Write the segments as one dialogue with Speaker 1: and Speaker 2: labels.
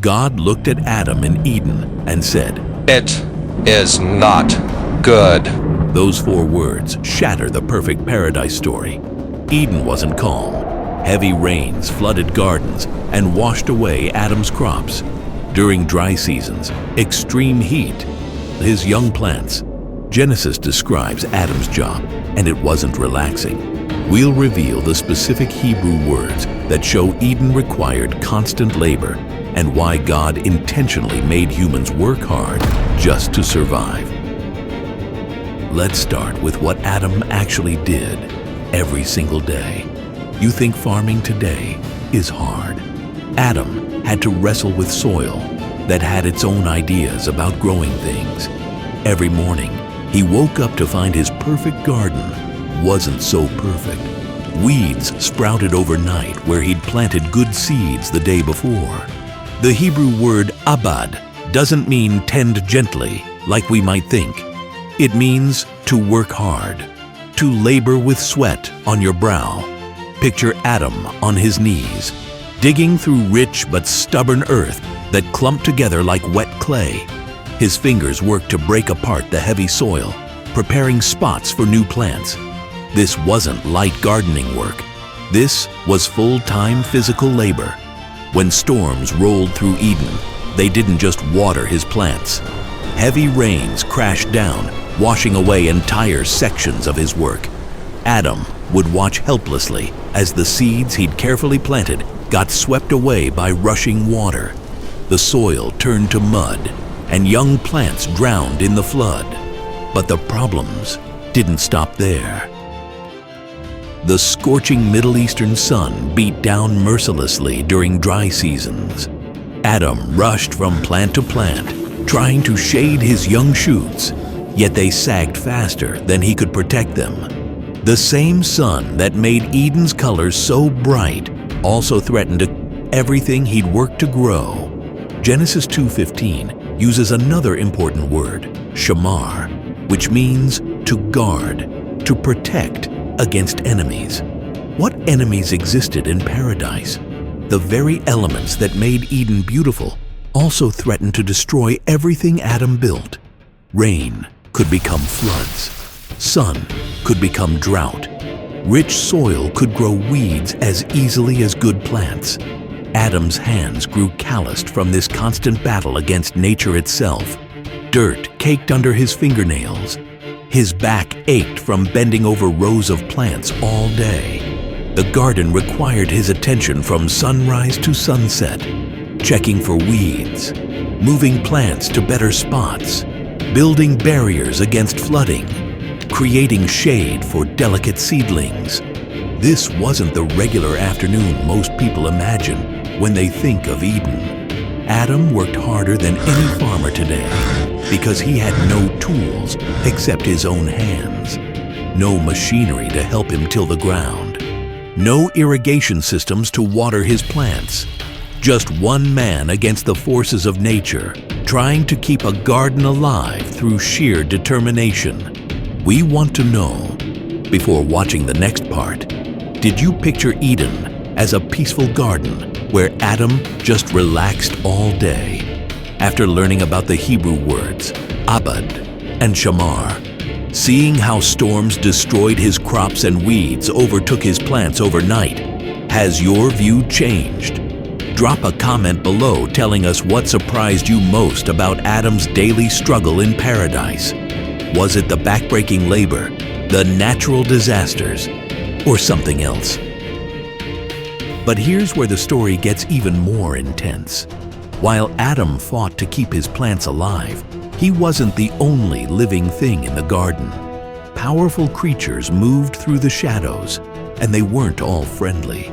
Speaker 1: God looked at Adam in Eden and said,
Speaker 2: "It is not good."
Speaker 1: Those 4 words shatter the perfect paradise story. Eden wasn't calm. Heavy rains flooded gardens and washed away Adam's crops. During dry seasons, extreme heat, his young plants. Genesis describes Adam's job, and it wasn't relaxing. We'll reveal the specific Hebrew words that show Eden required constant labor and why God intentionally made humans work hard just to survive. Let's start with what Adam actually did every single day. You think farming today is hard. Adam had to wrestle with soil that had its own ideas about growing things. Every morning, he woke up to find his perfect garden wasn't so perfect. Weeds sprouted overnight where he'd planted good seeds the day before. The Hebrew word abad doesn't mean tend gently, like we might think. It means to work hard, to labor with sweat on your brow. Picture Adam on his knees, digging through rich but stubborn earth that clumped together like wet clay. His fingers worked to break apart the heavy soil, preparing spots for new plants. This wasn't light gardening work. This was full-time physical labor. When storms rolled through Eden, they didn't just water his plants. Heavy rains crashed down, washing away entire sections of his work. Adam would watch helplessly as the seeds he'd carefully planted got swept away by rushing water. The soil turned to mud, and young plants drowned in the flood. But the problems didn't stop there. The scorching Middle Eastern sun beat down mercilessly during dry seasons. Adam rushed from plant to plant, trying to shade his young shoots, yet they sagged faster than he could protect them. The same sun that made Eden's colors so bright also threatened everything he'd worked to grow. Genesis 2:15 uses another important word, shamar, which means to guard, to protect against enemies. What enemies existed in paradise? The very elements that made Eden beautiful also threatened to destroy everything Adam built. Rain could become floods. Sun could become drought. Rich soil could grow weeds as easily as good plants. Adam's hands grew calloused from this constant battle against nature itself. Dirt caked under his fingernails. His back ached from bending over rows of plants all day. The garden required his attention from sunrise to sunset, checking for weeds, moving plants to better spots, building barriers against flooding, creating shade for delicate seedlings. This wasn't the regular afternoon most people imagine when they think of Eden. Adam worked harder than any farmer today because he had no tools except his own hands, no machinery to help him till the ground, no irrigation systems to water his plants. Just one man against the forces of nature, trying to keep a garden alive through sheer determination. We want to know, before watching the next part, did you picture Eden as a peaceful garden where Adam just relaxed all day? After learning about the Hebrew words, abad and shamar, seeing how storms destroyed his crops and weeds overtook his plants overnight, has your view changed? Drop a comment below telling us what surprised you most about Adam's daily struggle in paradise. Was it the backbreaking labor, the natural disasters, or something else? But here's where the story gets even more intense. While Adam fought to keep his plants alive, he wasn't the only living thing in the garden. Powerful creatures moved through the shadows, and they weren't all friendly.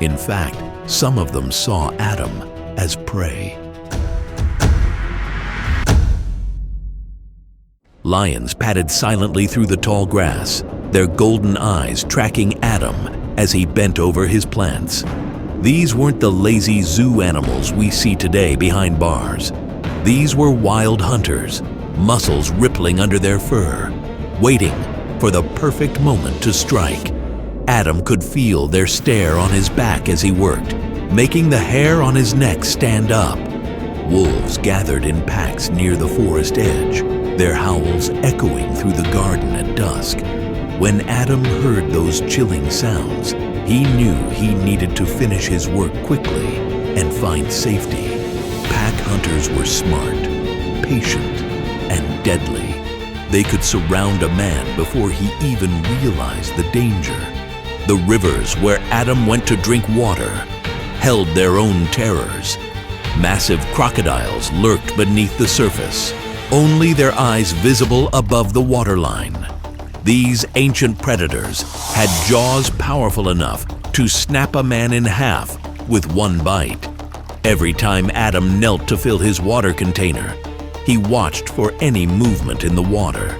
Speaker 1: In fact, some of them saw Adam as prey. Lions padded silently through the tall grass, their golden eyes tracking Adam as he bent over his plants. These weren't the lazy zoo animals we see today behind bars. These were wild hunters, muscles rippling under their fur, waiting for the perfect moment to strike. Adam could feel their stare on his back as he worked, making the hair on his neck stand up. Wolves gathered in packs near the forest edge, their howls echoing through the garden at dusk. When Adam heard those chilling sounds, he knew he needed to finish his work quickly and find safety. Pack hunters were smart, patient, and deadly. They could surround a man before he even realized the danger. The rivers where Adam went to drink water held their own terrors. Massive crocodiles lurked beneath the surface, only their eyes visible above the waterline. These ancient predators had jaws powerful enough to snap a man in half with one bite. Every time Adam knelt to fill his water container, he watched for any movement in the water.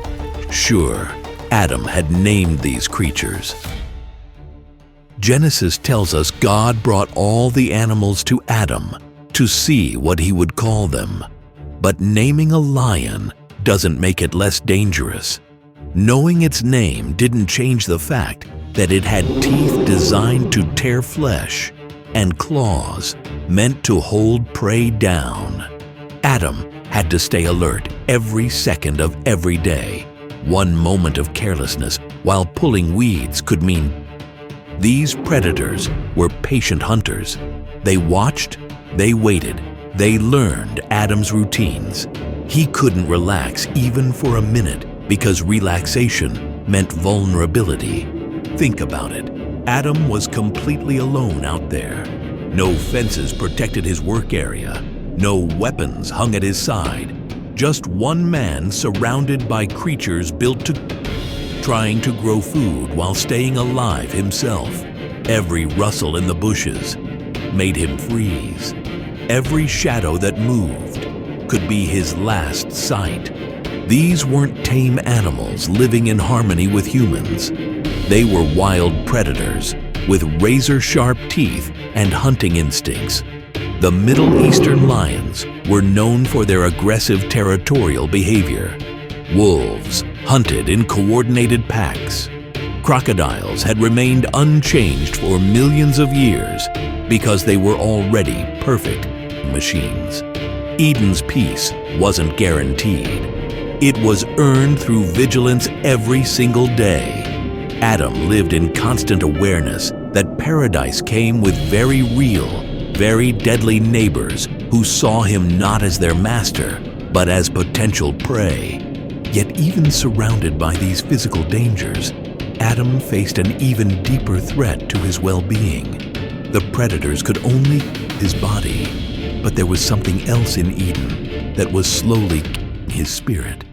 Speaker 1: Sure, Adam had named these creatures. Genesis tells us God brought all the animals to Adam to see what he would call them. But naming a lion doesn't make it less dangerous. Knowing its name didn't change the fact that it had teeth designed to tear flesh and claws meant to hold prey down. Adam had to stay alert every second of every day. One moment of carelessness while pulling weeds could mean. These predators were patient hunters. They watched, they waited, they learned Adam's routines. He couldn't relax even for a minute because relaxation meant vulnerability. Think about it. Adam was completely alone out there. No fences protected his work area. No weapons hung at his side. Just one man surrounded by creatures built to trying to grow food while staying alive himself. Every rustle in the bushes made him freeze. Every shadow that moved could be his last sight. These weren't tame animals living in harmony with humans. They were wild predators with razor-sharp teeth and hunting instincts. The Middle Eastern lions were known for their aggressive territorial behavior. Wolves hunted in coordinated packs. Crocodiles had remained unchanged for millions of years because they were already perfect machines. Eden's peace wasn't guaranteed. It was earned through vigilance every single day. Adam lived in constant awareness that paradise came with very real, very deadly neighbors who saw him not as their master, but as potential prey. Yet even surrounded by these physical dangers, Adam faced an even deeper threat to his well-being. The predators could only his body, but there was something else in Eden that was slowly killing his spirit.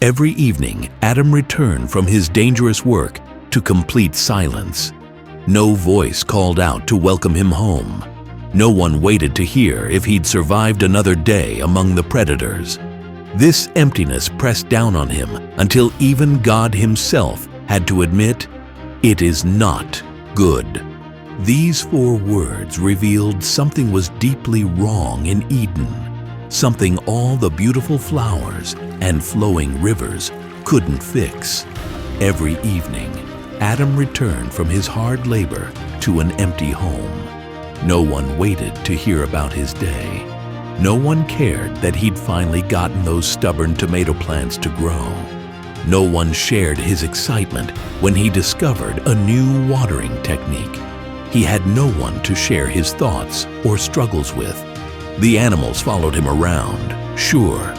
Speaker 1: Every evening, Adam returned from his dangerous work to complete silence. No voice called out to welcome him home. No one waited to hear if he'd survived another day among the predators. This emptiness pressed down on him until even God himself had to admit, "It is not good." These 4 words revealed something was deeply wrong in Eden, something all the beautiful flowers and flowing rivers couldn't fix. Every evening, Adam returned from his hard labor to an empty home. No one waited to hear about his day. No one cared that he'd finally gotten those stubborn tomato plants to grow. No one shared his excitement when he discovered a new watering technique. He had no one to share his thoughts or struggles with. The animals followed him around, sure.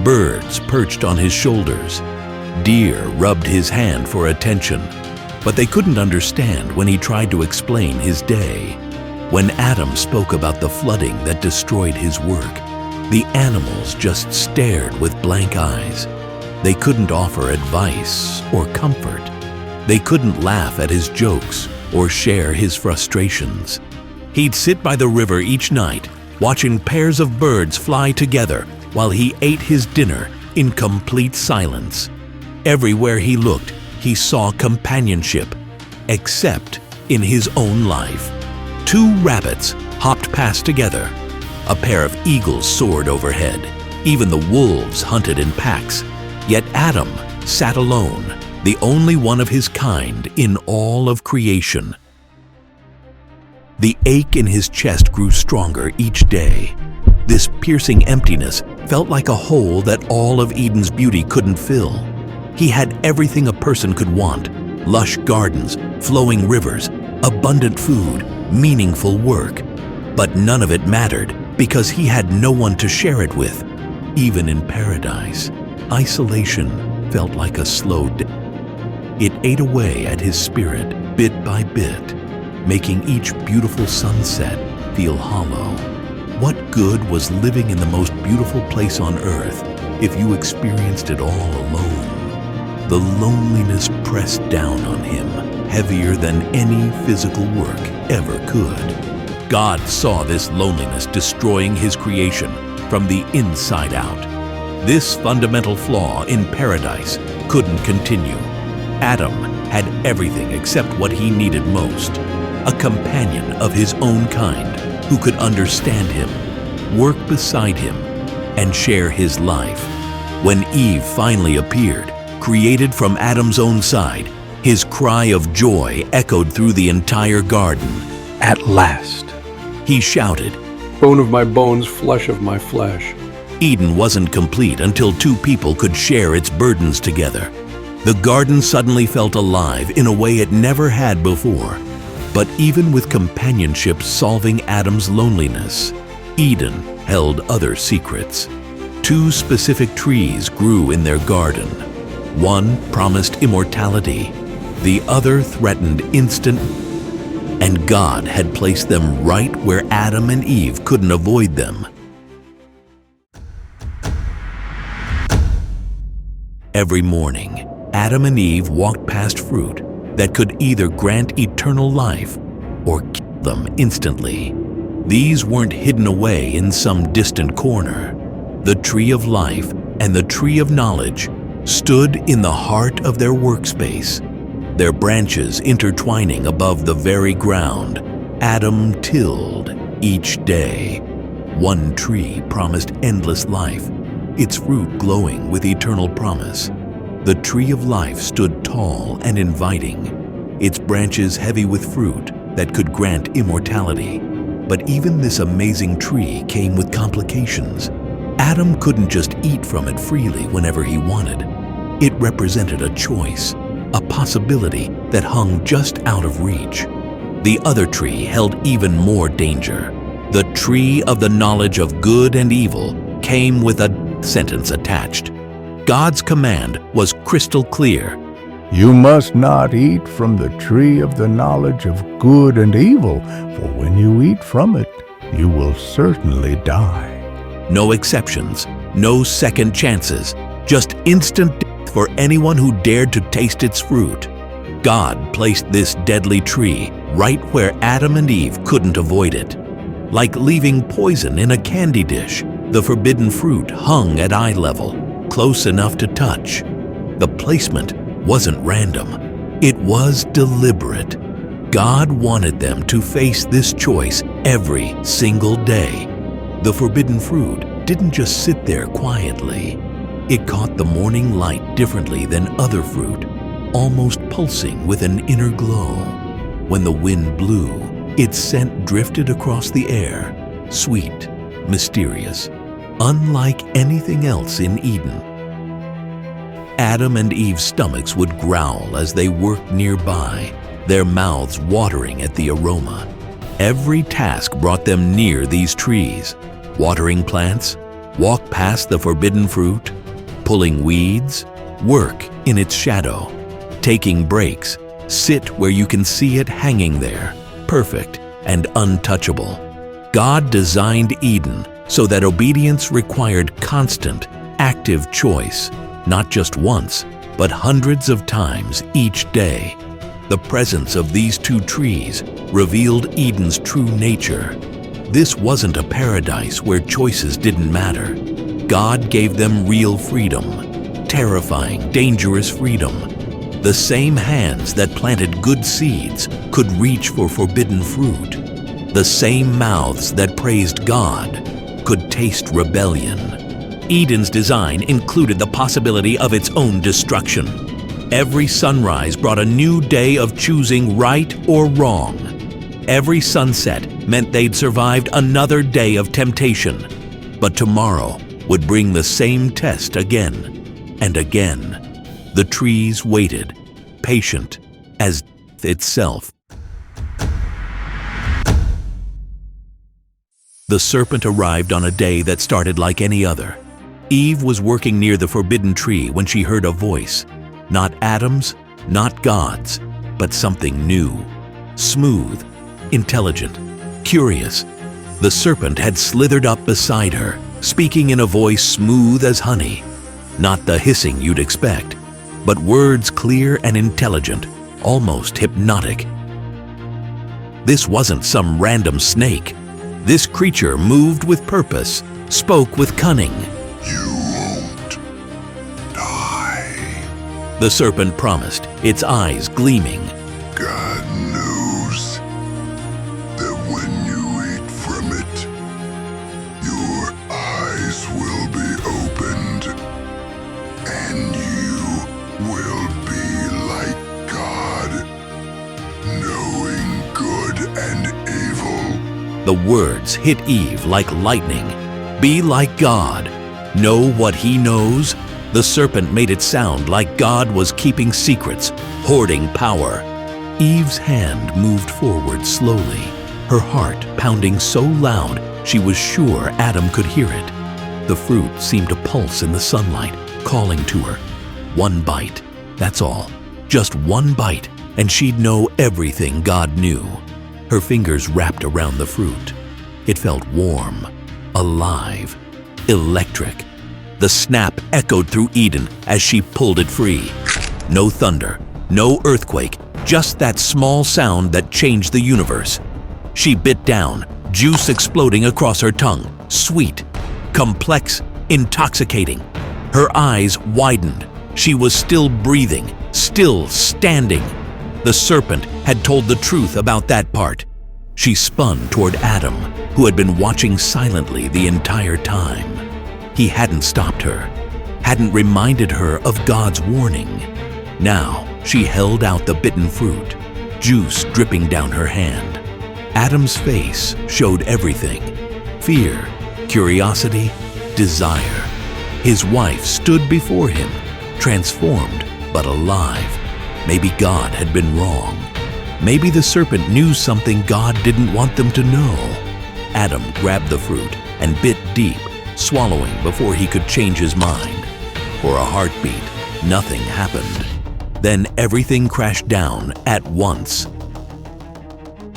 Speaker 1: Birds perched on his shoulders. Deer rubbed his hand for attention. But they couldn't understand when he tried to explain his day. When Adam spoke about the flooding that destroyed his work, the animals just stared with blank eyes. They couldn't offer advice or comfort. They couldn't laugh at his jokes or share his frustrations. He'd sit by the river each night, watching pairs of birds fly together while he ate his dinner in complete silence. Everywhere he looked, he saw companionship, except in his own life. 2 rabbits hopped past together. A pair of eagles soared overhead. Even the wolves hunted in packs. Yet Adam sat alone, the only one of his kind in all of creation. The ache in his chest grew stronger each day. This piercing emptiness felt like a hole that all of Eden's beauty couldn't fill. He had everything a person could want: lush gardens, flowing rivers, abundant food, meaningful work. But none of it mattered because he had no one to share it with. Even in paradise, isolation felt like a slow death. It ate away at his spirit bit by bit, making each beautiful sunset feel hollow. What good was living in the most beautiful place on earth if you experienced it all alone? The loneliness pressed down on him, heavier than any physical work ever could. God saw this loneliness destroying his creation from the inside out. This fundamental flaw in paradise couldn't continue. Adam had everything except what he needed most: a companion of his own kind who could understand him, work beside him, and share his life. When Eve finally appeared, created from Adam's own side, his cry of joy echoed through the entire garden.
Speaker 3: At last.
Speaker 1: He shouted,
Speaker 3: Bone of my bones, flesh of my flesh.
Speaker 1: Eden wasn't complete until two people could share its burdens together. The garden suddenly felt alive in a way it never had before. But even with companionship solving Adam's loneliness, Eden held other secrets. Two specific trees grew in their garden. One promised immortality, the other threatened instant, and God had placed them right where Adam and Eve couldn't avoid them. Every morning, Adam and Eve walked past fruit that could either grant eternal life or kill them instantly. These weren't hidden away in some distant corner. The tree of life and the tree of knowledge stood in the heart of their workspace, their branches intertwining above the very ground Adam tilled each day. One tree promised endless life, its fruit glowing with eternal promise. The tree of life stood tall and inviting, its branches heavy with fruit that could grant immortality. But even this amazing tree came with complications. Adam couldn't just eat from it freely whenever he wanted. It represented a choice, a possibility that hung just out of reach. The other tree held even more danger. The tree of the knowledge of good and evil came with a sentence attached. God's command was crystal clear.
Speaker 4: You must not eat from the tree of the knowledge of good and evil, for when you eat from it, you will certainly die.
Speaker 1: No exceptions, no second chances, just instant death for anyone who dared to taste its fruit. God placed this deadly tree right where Adam and Eve couldn't avoid it. Like leaving poison in a candy dish, the forbidden fruit hung at eye level, close enough to touch. The placement wasn't random. It was deliberate. God wanted them to face this choice every single day. The forbidden fruit didn't just sit there quietly. It caught the morning light differently than other fruit, almost pulsing with an inner glow. When the wind blew, its scent drifted across the air, sweet, mysterious, unlike anything else in Eden. Adam and Eve's stomachs would growl as they worked nearby, their mouths watering at the aroma. Every task brought them near these trees. Watering plants, walk past the forbidden fruit, pulling weeds, work in its shadow, taking breaks, sit where you can see it hanging there, perfect and untouchable. God designed Eden so that obedience required constant, active choice, not just once, but hundreds of times each day. The presence of these two trees revealed Eden's true nature. This wasn't a paradise where choices didn't matter. God gave them real freedom, terrifying, dangerous freedom. The same hands that planted good seeds could reach for forbidden fruit. The same mouths that praised God could taste rebellion. Eden's design included the possibility of its own destruction. Every sunrise brought a new day of choosing right or wrong. Every sunset meant they'd survived another day of temptation. But tomorrow would bring the same test again and again. The trees waited, patient as death itself. The serpent arrived on a day that started like any other. Eve was working near the forbidden tree when she heard a voice. Not Adam's, not God's, but something new. Smooth, intelligent, curious. The serpent had slithered up beside her, speaking in a voice smooth as honey. Not the hissing you'd expect, but words clear and intelligent, almost hypnotic. This wasn't some random snake. This creature moved with purpose, spoke with cunning.
Speaker 5: You won't die.
Speaker 1: The serpent promised, its eyes gleaming.
Speaker 5: God knows that when you eat from it, your eyes will be opened, and you will be like God, knowing good and evil.
Speaker 1: The words hit Eve like lightning. Be like God. Know what he knows? The serpent made it sound like God was keeping secrets, hoarding power. Eve's hand moved forward slowly, her heart pounding so loud she was sure Adam could hear it. The fruit seemed to pulse in the sunlight, calling to her. One bite, that's all. Just one bite, and she'd know everything God knew. Her fingers wrapped around the fruit. It felt warm, alive, electric. The snap echoed through Eden as she pulled it free. No thunder, no earthquake, just that small sound that changed the universe. She bit down, juice exploding across her tongue, sweet, complex, intoxicating. Her eyes widened. She was still breathing, still standing. The serpent had told the truth about that part. She spun toward Adam, who had been watching silently the entire time. He hadn't stopped her, hadn't reminded her of God's warning. Now she held out the bitten fruit, juice dripping down her hand. Adam's face showed everything: fear, curiosity, desire. His wife stood before him, transformed but alive. Maybe God had been wrong. Maybe the serpent knew something God didn't want them to know. Adam grabbed the fruit and bit deep, swallowing before he could change his mind. For a heartbeat, nothing happened. Then everything crashed down at once.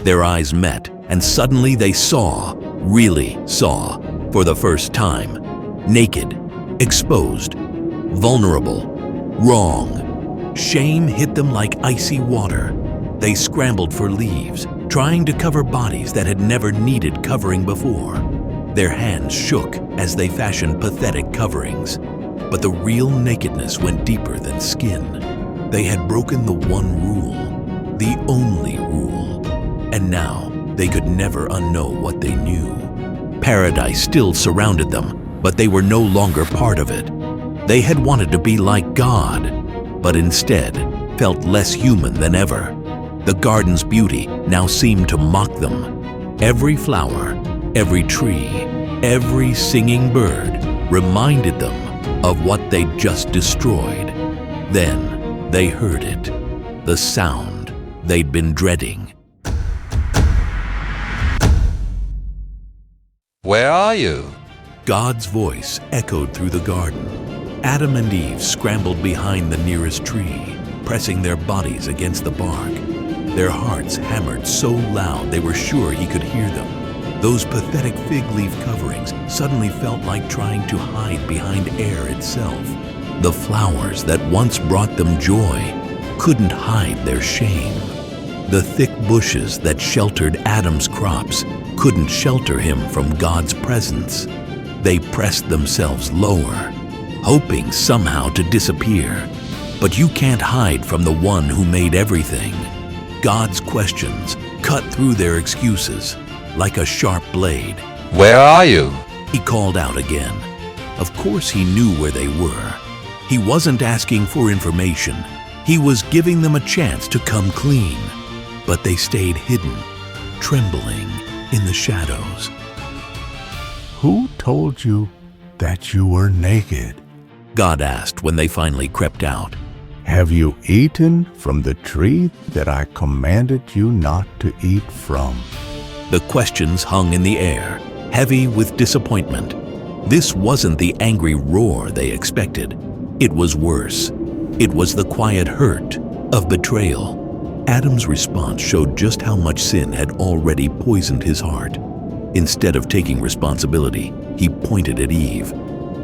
Speaker 1: Their eyes met, and suddenly they saw, really saw, for the first time. Naked, exposed, vulnerable, wrong. Shame hit them like icy water. They scrambled for leaves, trying to cover bodies that had never needed covering before. Their hands shook as they fashioned pathetic coverings. But the real nakedness went deeper than skin. They had broken the one rule, the only rule. And now they could never unknow what they knew. Paradise still surrounded them, but they were no longer part of it. They had wanted to be like God, but instead felt less human than ever. The garden's beauty now seemed to mock them. Every flower, every tree, every singing bird reminded them of what they'd just destroyed. Then they heard it, the sound they'd been dreading.
Speaker 2: Where are you?
Speaker 1: God's voice echoed through the garden. Adam and Eve scrambled behind the nearest tree, pressing their bodies against the bark. Their hearts hammered so loud they were sure he could hear them. Those pathetic fig leaf coverings suddenly felt like trying to hide behind air itself. The flowers that once brought them joy couldn't hide their shame. The thick bushes that sheltered Adam's crops couldn't shelter him from God's presence. They pressed themselves lower, hoping somehow to disappear. But you can't hide from the one who made everything. God's questions cut through their excuses like a sharp blade.
Speaker 2: Where are you?
Speaker 1: He called out again. Of course he knew where they were. He wasn't asking for information. He was giving them a chance to come clean. But they stayed hidden, trembling in the shadows.
Speaker 4: Who told you that you were naked?
Speaker 1: God asked when they finally crept out.
Speaker 4: Have you eaten from the tree that I commanded you not to eat from?
Speaker 1: The questions hung in the air, heavy with disappointment. This wasn't the angry roar they expected. It was worse. It was the quiet hurt of betrayal. Adam's response showed just how much sin had already poisoned his heart. Instead of taking responsibility, he pointed at Eve,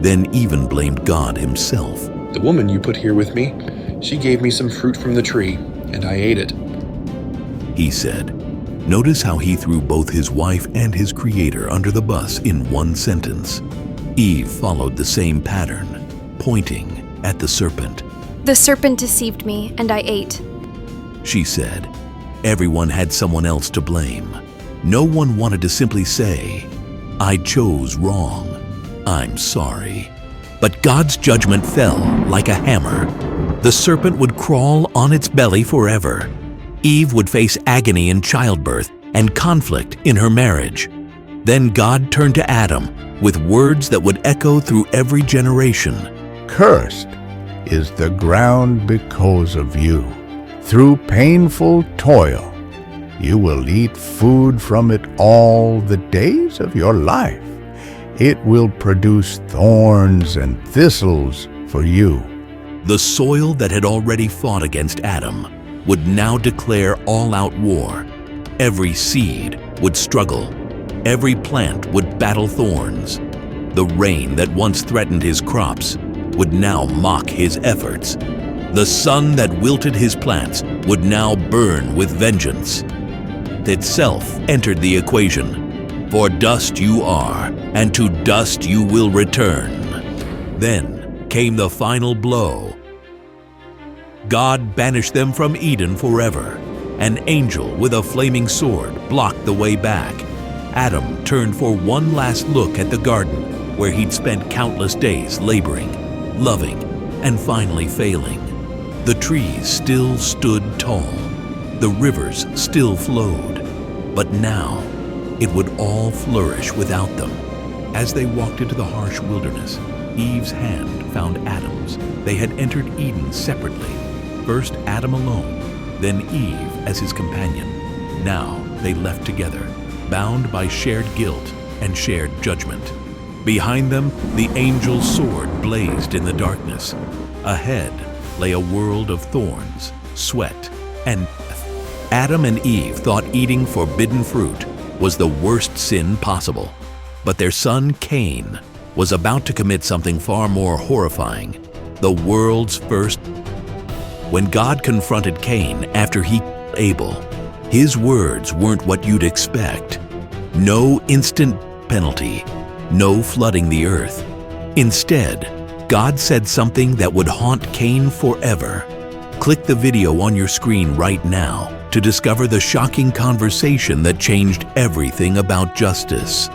Speaker 1: then even blamed God himself.
Speaker 3: The woman you put here with me, she gave me some fruit from the tree, and I ate it.
Speaker 1: He said. Notice how he threw both his wife and his creator under the bus in one sentence. Eve followed the same pattern, pointing at the serpent.
Speaker 6: The serpent deceived me, and I ate.
Speaker 1: She said. Everyone had someone else to blame. No one wanted to simply say, I chose wrong. I'm sorry. But God's judgment fell like a hammer. The serpent would crawl on its belly forever. Eve would face agony in childbirth and conflict in her marriage. Then God turned to Adam with words that would echo through every generation.
Speaker 4: Cursed is the ground because of you. Through painful toil, you will eat food from it all the days of your life. It will produce thorns and thistles for you.
Speaker 1: The soil that had already fought against Adam would now declare all-out war. Every seed would struggle. Every plant would battle thorns. The rain that once threatened his crops would now mock his efforts. The sun that wilted his plants would now burn with vengeance. Itself entered the equation. For dust you are, and to dust you will return. Then came the final blow. God banished them from Eden forever. An angel with a flaming sword blocked the way back. Adam turned for one last look at the garden, where he'd spent countless days laboring, loving, and finally failing. The trees still stood tall. The rivers still flowed. But now, it would all flourish without them. As they walked into the harsh wilderness, Eve's hand found Adam's. They had entered Eden separately. First Adam alone, then Eve as his companion. Now they left together, bound by shared guilt and shared judgment. Behind them, the angel's sword blazed in the darkness. Ahead lay a world of thorns, sweat, and death. Adam and Eve thought eating forbidden fruit was the worst sin possible. But their son, Cain, was about to commit something far more horrifying, the world's first. When God confronted Cain after he killed Abel, his words weren't what you'd expect. No instant penalty, no flooding the earth. Instead, God said something that would haunt Cain forever. Click the video on your screen right now to discover the shocking conversation that changed everything about justice.